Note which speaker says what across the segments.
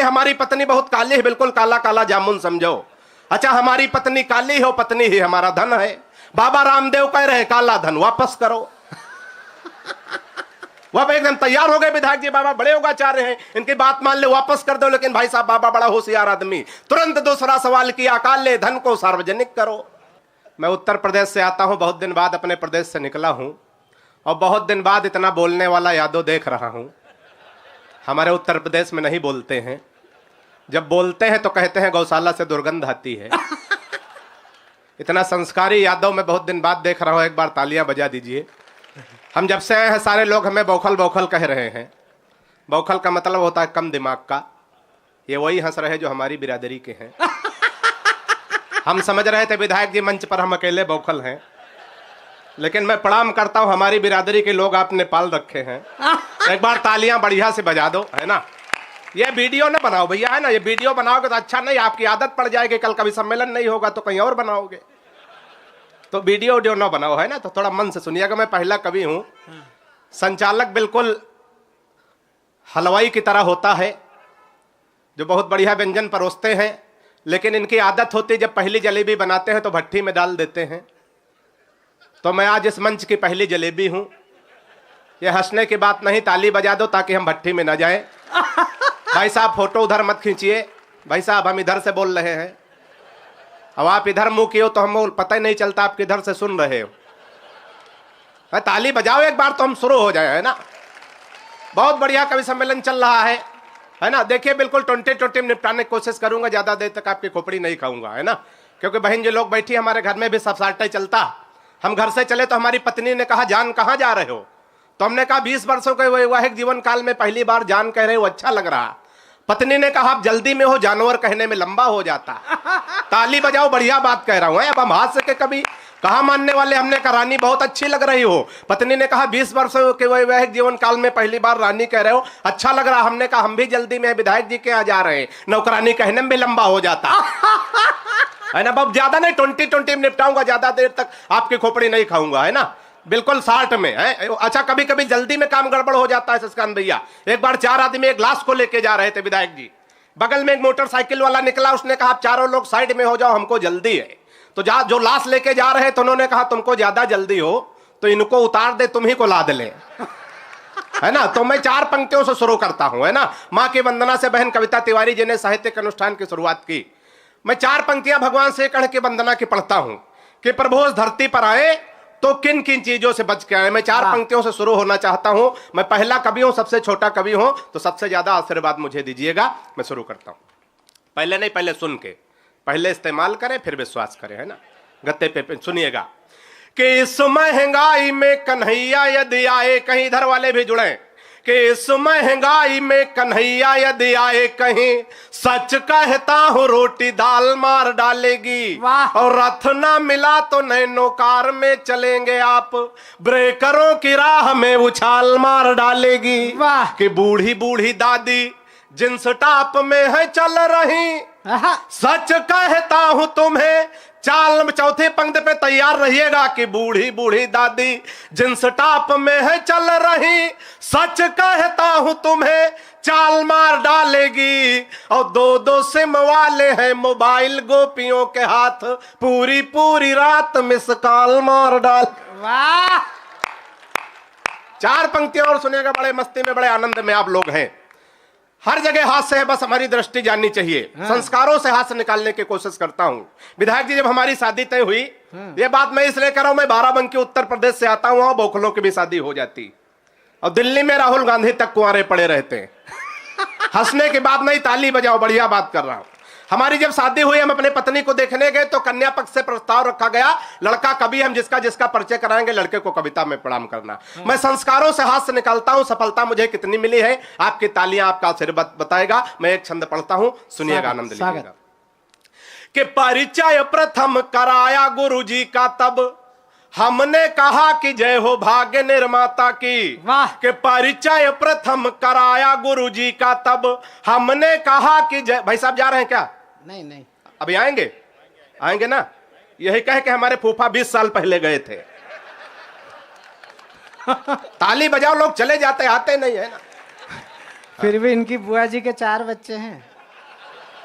Speaker 1: कि हमारी पत्नी बहुत काली है, बिल्कुल काला काला जामुन समझो। अच्छा, हमारी पत्नी काली हो, पत्नी ही हमारा धन है। बाबा रामदेव कह रहे हैं काला धन वापस करो। वह एकदम तैयार हो गए विधायक जी, बाबा बड़े योगाचार्य हैं, इनकी बात मान ले, वापस कर दो। लेकिन भाई साहब बाबा बड़ा होशियार आदमी, तुरंत दूसरा सवाल किया, काले धन को सार्वजनिक करो। मैं उत्तर प्रदेश से आता हूं, बहुत दिन बाद अपने प्रदेश से निकला हूं, और बहुत दिन बाद इतना बोलने वाला यादव देख रहा हूं। हमारे उत्तर प्रदेश में नहीं बोलते हैं, जब बोलते हैं तो कहते हैं गौशाला से दुर्गंध आती है। इतना संस्कारी यादव मैं बहुत दिन बाद देख रहा हूं, एक बार तालियां बजा दीजिए। हम जब से आए हैं सारे लोग हमें बौखल बौखल कह रहे हैं। बौखल का मतलब होता है कम दिमाग का। ये वही हंस रहे जो हमारी बिरादरी के हैं। हम समझ रहे थे विधायक जी मंच पर हम अकेले बौखल हैं, लेकिन मैं प्रणाम करता हूं, हमारी बिरादरी के लोग आपने पाल रखे हैं। एक बार तालियां बढ़िया से बजा दो, है ना। ये वीडियो ना बनाओ भैया, है ना, ये वीडियो बनाओगे तो अच्छा नहीं, आपकी आदत पड़ जाएगी, कल कभी सम्मेलन नहीं होगा तो कहीं और बनाओगे। तो वीडियो ना बनाओ, है ना, तो थोड़ा मन से सुनिएगा। मैं पहला कवि हूं। संचालक बिल्कुल हलवाई की तरह होता है, जो बहुत बढ़िया व्यंजन परोसते हैं, लेकिन इनकी आदत होती है जब पहली जलेबी बनाते हैं तो भट्टी में डाल देते हैं। तो मैं आज इस मंच की पहली जलेबी हूं। ये हंसने की बात नहीं, ताली बजा दो ताकि हम भट्टी में ना जाएं। भाई साहब फोटो उधर मत खींचिए, भाई साहब हम इधर से बोल रहे हैं। अब आप इधर मुंह किए हो तो हम पता ही नहीं चलता आप किधर से सुन रहे हो। ताली बजाओ एक बार तो हम शुरू हो जाए, है ना। बहुत बढ़िया कवि सम्मेलन चल रहा है ना। देखिए बिल्कुल 20-20 निपटाने की कोशिश करूंगा, ज्यादा देर तक आपकी खोपड़ी नहीं खाऊंगा, है ना, क्योंकि बहन जो लोग बैठी हमारे घर में भी सब साटा चलता। हम घर से चले तो हमारी पत्नी ने कहा जान कहाँ जा रहे हो, तो हमने कहा 20 वर्षों के वैवाहिक जीवन काल में पहली बार जान कह रहे हो, अच्छा लग रहा। पत्नी ने कहा आप जल्दी में हो, जानवर कहने में लंबा हो जाता। ताली बजाओ, बढ़िया बात कह रहा हूं। अब हम हाथ से कभी कहा मानने वाले, हमने कहा रानी बहुत अच्छी लग रही हो। पत्नी ने कहा 20 वर्षों के वैवाहिक जीवन काल में पहली बार रानी कह रहे हो, अच्छा लग रहा। हमने कहा हम भी जल्दी में विधायक जी के यहाँ जा रहे हैं, नौकरानी कहने में भी लंबा हो जाता। है ना, अब ज्यादा नहीं 20-20 में निपटाऊंगा, ज्यादा देर तक आपकी खोपड़ी नहीं खाऊंगा, है ना, बिल्कुल 60 में है। अच्छा, कभी कभी जल्दी में काम गड़बड़ हो जाता है सस्कान भैया। एक बार 4 आदमी एक लाश को लेके जा रहे थे विधायक जी, बगल में एक मोटरसाइकिल वाला निकला, उसने कहा आप चारों लोग साइड में हो जाओ, हमको जल्दी है। तो जो लाश लेके जा रहे थे उन्होंने कहा तुमको ज्यादा जल्दी हो तो इनको उतार दे, तुम्ही को लाद ले। है ना, तो मैं 4 पंक्तियों से शुरू करता हूं, है ना। मां की वंदना से बहन कविता तिवारी जी ने साहित्यिक अनुष्ठान की शुरुआत की। मैं 4 पंक्तियां भगवान से कह के वंदना की पढ़ता हूं कि प्रभु इस धरती पर आए तो किन किन चीजों से बच के आए। मैं 4 पंक्तियों से शुरू होना चाहता हूं। मैं पहला कवि हूं, सबसे छोटा कवि हूं, तो सबसे ज्यादा आशीर्वाद मुझे दीजिएगा। मैं शुरू करता हूं। पहले नहीं, पहले सुन के, पहले इस्तेमाल करें फिर विश्वास करें, है ना। गत्ते पे सुनिएगा कि इस महंगाई में कन्हैया यदि आए, कहीं इधर वाले भी जुड़े, कि इस महंगाई में कन्हैया यदि आए कहीं, सच कहता हूँ रोटी दाल मार डालेगी। और रथ ना मिला तो नैनो कार में चलेंगे आप, ब्रेकरों की राह में उछाल मार डालेगी। कि बूढ़ी बूढ़ी दादी जिन्स टॉप में है चल रही, सच कहता हूं तुम्हें चाल। चौथे पंक्ति पे तैयार रहिएगा कि बूढ़ी बूढ़ी दादी जिन्स टॉप में है चल रही, सच कहता हूं तुम्हें चाल मार डालेगी। और 2-2 सिम वाले हैं मोबाइल गोपियों के हाथ, पूरी पूरी रात मिस कॉल मार डाल। वाह, 4 पंक्तियां और सुनिएगा, बड़े मस्ती में बड़े आनंद में आप लोग हैं। हर जगह हाथ से है, बस हमारी दृष्टि जाननी चाहिए। संस्कारों से हाथ से निकालने की कोशिश करता हूं। विधायक जी जब हमारी शादी तय हुई, ये बात मैं इसलिए कर रहा हूं, मैं बाराबंकी उत्तर प्रदेश से आता हूं, बौखलों की भी शादी हो जाती, और दिल्ली में राहुल गांधी तक कुंवारे पड़े रहते हैं। हंसने की बात नहीं, ताली बजाओ, बढ़िया बात कर रहा हूं। हमारी जब शादी हुई, हम अपने पत्नी को देखने गए तो कन्या पक्ष से प्रस्ताव रखा गया, लड़का कवि, हम जिसका जिसका परिचय कराएंगे, लड़के को कविता में प्रणाम करना। मैं संस्कारों से हाथ से निकालता हूं। सफलता मुझे कितनी मिली है, आपकी तालियां आपका आशीर्वाद बताएगा। मैं एक छंद पढ़ता हूं, सुनिएगा, आनंद लीजिएगा। कि परिचय प्रथम कराया गुरु जी का तब, हमने कहा कि जय हो भाग्य निर्माता की। कि परिचय प्रथम कराया गुरु जी का तब, हमने कहा कि जय। भाई साहब जा रहे हैं क्या? नहीं, अभी आएंगे ना। यही कह के हमारे फूफा 20 साल पहले गए थे। ताली बजाओ, लोग चले जाते आते नहीं, है ना।
Speaker 2: फिर भी इनकी बुआ जी के 4 बच्चे हैं।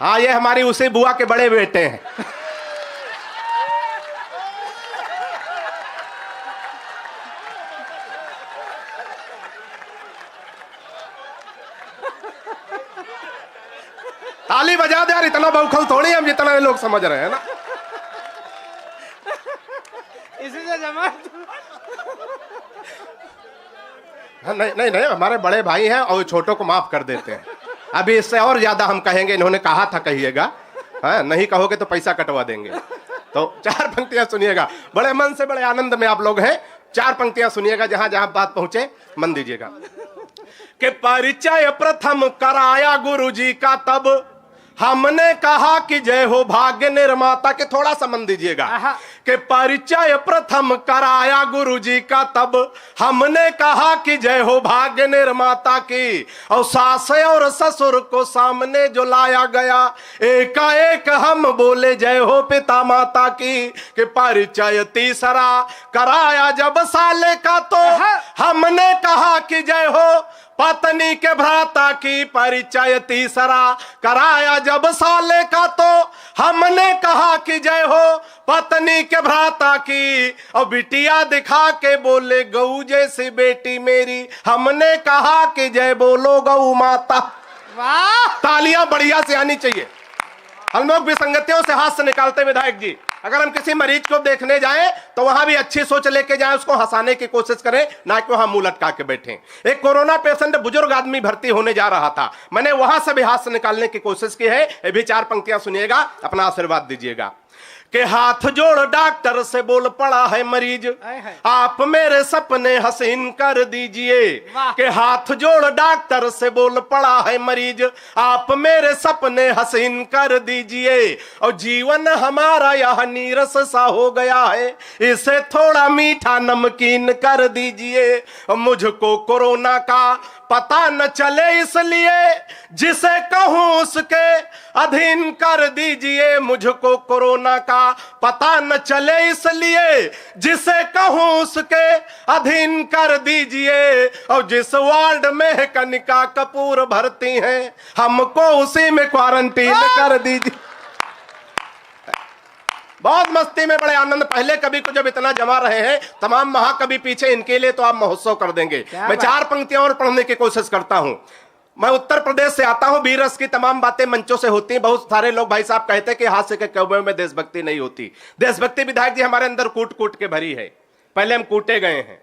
Speaker 1: हाँ, ये हमारी उसी बुआ के बड़े बेटे हैं। ताली बजा दे यार, इतना बौखल थोड़ी हम जितना ये लोग समझ रहे हैं ना।
Speaker 2: इसी से जमा।
Speaker 1: नहीं नहीं नहीं, हमारे बड़े भाई हैं और छोटों को माफ कर देते हैं। अभी इससे और ज्यादा हम कहेंगे, इन्होंने कहा था कहिएगा, हाँ नहीं कहोगे तो पैसा कटवा देंगे। तो 4 पंक्तियां सुनिएगा, बड़े मन से बड़े आनंद में आप लोग हैं। 4 पंक्तियां सुनिएगा, जहां जहां बात पहुंचे मन दीजिएगा। कि परिचय प्रथम कराया गुरु जी का, तब हमने कहा कि जय हो भाग्य निर्माता के। थोड़ा सा मन दीजिएगा। कि परिचय प्रथम कराया गुरु जी का, तब हमने कहा कि जय हो भाग्य निर्माता की। और सास और ससुर को सामने जो लाया गया, एकाएक हम बोले जय हो पिता माता की। कि परिचय तीसरा कराया जब साले का, तो हमने कहा कि जय हो पत्नी के भ्राता की। परिचय तीसरा कराया जब साले का, तो हमने कहा कि जय हो पत्नी के भ्राता की। और बिटिया दिखा के बोले गऊ जैसी बेटी मेरी, हमने कहा कि जय बोलो गऊ माता।
Speaker 2: वाह,
Speaker 1: तालियां बढ़िया से आनी चाहिए। हम लोग विसंगतियों से हाथ से निकालते विधायक जी। अगर हम किसी मरीज को देखने जाएं तो वहां भी अच्छी सोच लेके जाएं, उसको हंसाने की कोशिश करें, ना कि वहां मुंह लटका के बैठें। एक कोरोना पेशेंट बुजुर्ग आदमी भर्ती होने जा रहा था, मैंने वहां से भी हाथ से निकालने की कोशिश की है। ये भी 4 पंक्तियां सुनिएगा, अपना आशीर्वाद दीजिएगा। कि हाथ जोड़ डॉक्टर से बोल पड़ा है मरीज, आप मेरे सपने हसीन कर दीजिए। कि हाथ जोड़ डॉक्टर से बोल पड़ा है मरीज, आप मेरे सपने हसीन कर दीजिए। और जीवन हमारा यह नीरस सा हो गया है, इसे थोड़ा मीठा नमकीन कर दीजिए। मुझको कोरोना का पता न चले, इसलिए जिसे कहूं उसके अधीन कर दीजिए। मुझको कोरोना का पता न चले, इसलिए जिसे कहूं उसके अधीन कर दीजिए। और जिस वार्ड में कनिका कपूर भर्ती हैं, हमको उसी में क्वारंटीन कर दीजिए। बहुत मस्ती में, बड़े आनंद। पहले कवि को जब इतना जमा रहे हैं, तमाम महाकवि पीछे, इनके लिए तो आप महोत्सव कर देंगे। मैं 4 पंक्तियां और पढ़ने की कोशिश करता हूं। मैं उत्तर प्रदेश से आता हूं, बीरस की तमाम बातें मंचों से होती हैं। बहुत सारे लोग भाई साहब कहते हैं कि हास्य के कौवे में देशभक्ति नहीं होती। देशभक्ति विधायक जी हमारे अंदर कूट कूट के भरी है। पहले हम कूटे गए हैं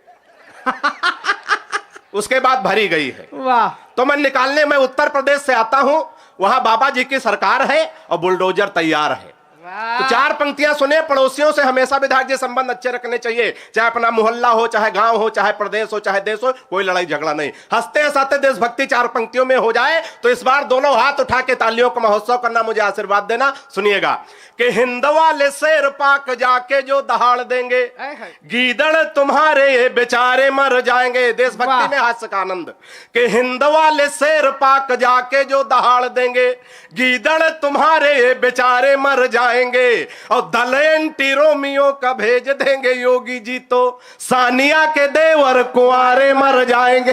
Speaker 1: उसके बाद भरी गई है।
Speaker 2: वाह।
Speaker 1: तो मैं निकालने, मैं उत्तर प्रदेश से आता हूं, वहां बाबा जी की सरकार है और बुलडोजर तैयार है। तो 4 पंक्तियां सुने। पड़ोसियों से हमेशा विधायक जी संबंध अच्छे रखने चाहिए, चाहे अपना मोहल्ला हो, चाहे गांव हो, चाहे प्रदेश हो, चाहे देश हो, कोई लड़ाई झगड़ा नहीं। हंसते हंसाते देशभक्ति 4 पंक्तियों में हो जाए। तो इस बार दोनों हाथ उठा के तालियों का महोत्सव करना, मुझे आशीर्वाद देना। सुनिएगा। कि हिंद वाले शेर पाक जाके जो दहाड़ देंगे, गीदड़ तुम्हारे ये बेचारे मर जाएंगे। देशभक्ति में हास्य का आनंद। कि हिंद वाले शेर पाक जाके जो दहाड़ देंगे, गीदड़ तुम्हारे ये बेचारे मर जाएंगे। और दल एंटी रोमियो का भेज देंगे योगी जी, तो सानिया के देवर कुंवारे मर जाएंगे।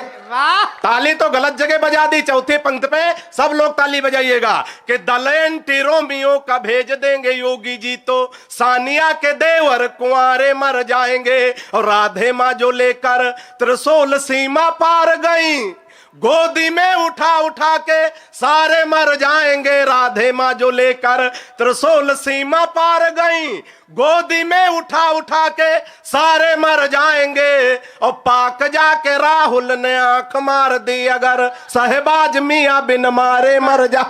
Speaker 1: ताली तो गलत जगह बजा दी। 4थी पंक्ति पे सब लोग ताली बजाइएगा। कि दल एंटी रोमियो का भेज देंगे योगी जी, तो सानिया के देवर कुंवारे मर जाएंगे। और राधे माँ जो लेकर त्रिशूल सीमा पार गई, गोदी में उठा उठा के सारे मर जाएंगे। राधे माँ जो लेकर त्रिशूल सीमा पार गई, गोदी में उठा उठा के सारे मर जाएंगे। और पाक जाके राहुल ने आंख मार दी, अगर सहबाज मियां बिन मारे मर जा।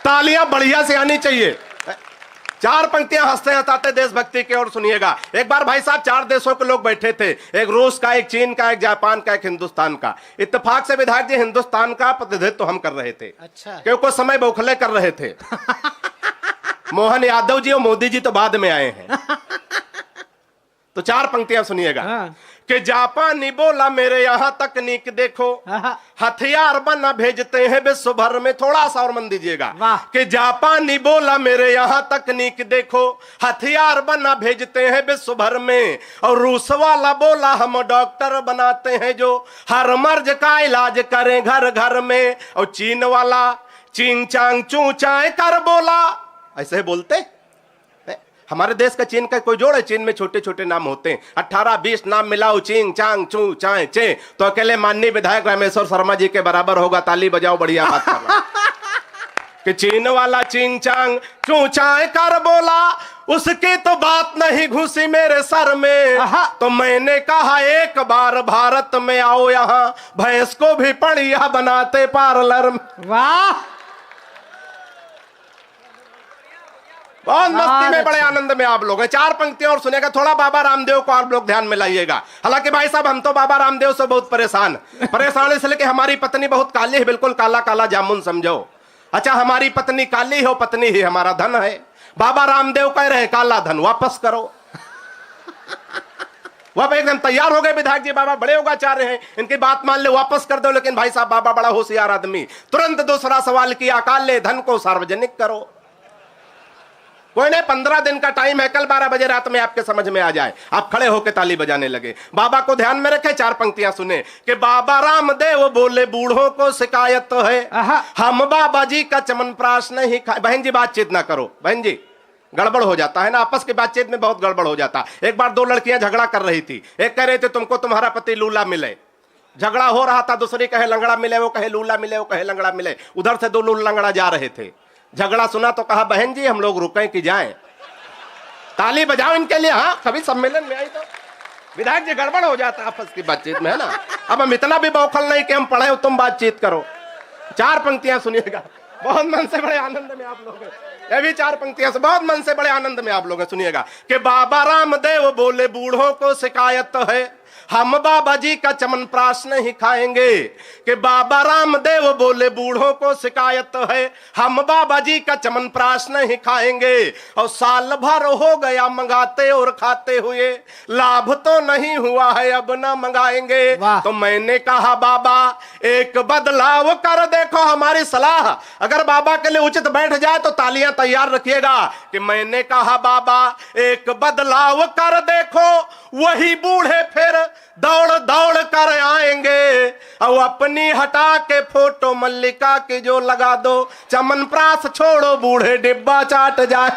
Speaker 1: तालियां बढ़िया से आनी चाहिए। 4 पंक्तियां हंसते हंसाते देशभक्ति की ओर सुनिएगा। एक बार भाई साहब 4 देशों के लोग बैठे थे, एक रूस का, एक चीन का, एक जापान का, एक हिंदुस्तान का। इत्तेफाक से विधायक जी हिंदुस्तान का प्रतिनिधित्व हम कर रहे थे।
Speaker 2: अच्छा।
Speaker 1: क्योंकि कुछ समय बौखले कर रहे थे। मोहन यादव जी और मोदी जी तो बाद में आए हैं। तो 4 पंक्तियां सुनिएगा। कि जापानी बोला मेरे यहाँ तकनीक देखो, हथियार बना भेजते हैं विश्व भर में। थोड़ा सा और मन दीजिएगा। कि जापानी बोला मेरे यहाँ तकनीक देखो, हथियार बना भेजते हैं विश्व भर में। और रूस वाला बोला हम डॉक्टर बनाते हैं जो हर मर्ज का इलाज करें घर घर में। और चींग चांग चू चाय कर बोला, ऐसे बोलते। हमारे देश का चीन का कोई जोड़ है? चीन में छोटे छोटे नाम होते हैं, 18-20 नाम मिलाओ, चींग चांग चू चाय चे, तो अकेले माननीय विधायक रामेश्वर शर्मा जी के बराबर होगा। ताली बजाओ, बढ़िया बात कर रहा कि चीन वाला चींग चांग चू चाय कर बोला, उसकी तो बात नहीं घुसी मेरे सर में। तो मैंने कहा एक बार भारत में आओ, यहाँ भैंस को भी पड़िया बनाते पार्लर में।
Speaker 2: वाह,
Speaker 1: बहुत मस्ती में, बड़े आनंद में आप लोग हैं। 4 पंक्तियां और सुनेगा। थोड़ा बाबा रामदेव को आप लोग ध्यान में लाइएगा। हालांकि भाई साहब हम तो बाबा रामदेव से बहुत परेशान इसलिए कि हमारी पत्नी बहुत काली है, बिल्कुल काला काला जामुन समझो। अच्छा, हमारी पत्नी काली हो, पत्नी ही हमारा धन है। बाबा रामदेव कह रहे काला धन वापस करो। वह एकदम तैयार हो गए विधायक जी, बाबा बड़े योगाचार्य हैं, इनकी बात मान ले, वापस कर दो। लेकिन भाई साहब बाबा बड़ा होशियार आदमी, तुरंत दूसरा सवाल किया, काले धन को सार्वजनिक करो। कोई नहीं, 15 दिन का टाइम है, कल 12 बजे रात में आपके समझ में आ जाए। आप खड़े होकर ताली बजाने लगे। बाबा को ध्यान में रखे, 4 पंक्तियां सुने कि बाबा रामदेव बोले बूढ़ों को शिकायत तो है, हम बाबा जी का चमनप्राश नहीं खाए। बहन जी बातचीत ना करो, बहन जी गड़बड़ हो जाता है ना, आपस की बातचीत में बहुत गड़बड़ हो जाता। एक बार 2 लड़कियां झगड़ा कर रही थी, एक कह रहे थे तुमको तुम्हारा पति लूला मिले, झगड़ा हो रहा था, दूसरी कहे लंगड़ा मिले, वो कहे लूला मिले, वो कहे लंगड़ा मिले। उधर से 2 लूला लंगड़ा जा रहे थे, झगड़ा सुना तो कहा बहन जी हम लोग रुकें कि जाएं? ताली बजाओ इनके लिए। हाँ, कभी सम्मेलन में आई तो विधायक जी गड़बड़ हो जाता है आपस की बातचीत में, है ना। अब हम इतना भी बौखल नहीं कि हम पढ़े तुम बातचीत करो। 4 पंक्तियां सुनिएगा, बहुत मन से बड़े आनंद में आप लोग, ये भी 4 पंक्तियां से बहुत मन से बड़े आनंद में आप लोग सुनिएगा कि बाबा रामदेव बोले बूढ़ों को शिकायत तो है, हम बाबा जी का चमनप्राश नहीं खाएंगे। कि बाबा रामदेव बोले बूढ़ों को शिकायत तो है, हम बाबा जी का चमनप्राश नहीं खाएंगे। और साल भर हो गया मंगाते और खाते हुए, लाभ तो नहीं हुआ है, अब ना मंगाएंगे। तो मैंने कहा बाबा एक बदलाव कर देखो, हमारी सलाह अगर बाबा के लिए उचित बैठ जाए तो तालियां तैयार रखिएगा। कि मैंने कहा बाबा एक बदलाव कर देखो, वही बूढ़े फिर दौड़ दौड़ कर आएंगे। और अपनी हटा के फोटो मल्लिका की जो लगा दो, चमनप्राश छोड़ो बूढ़े डिब्बा चाट जाए।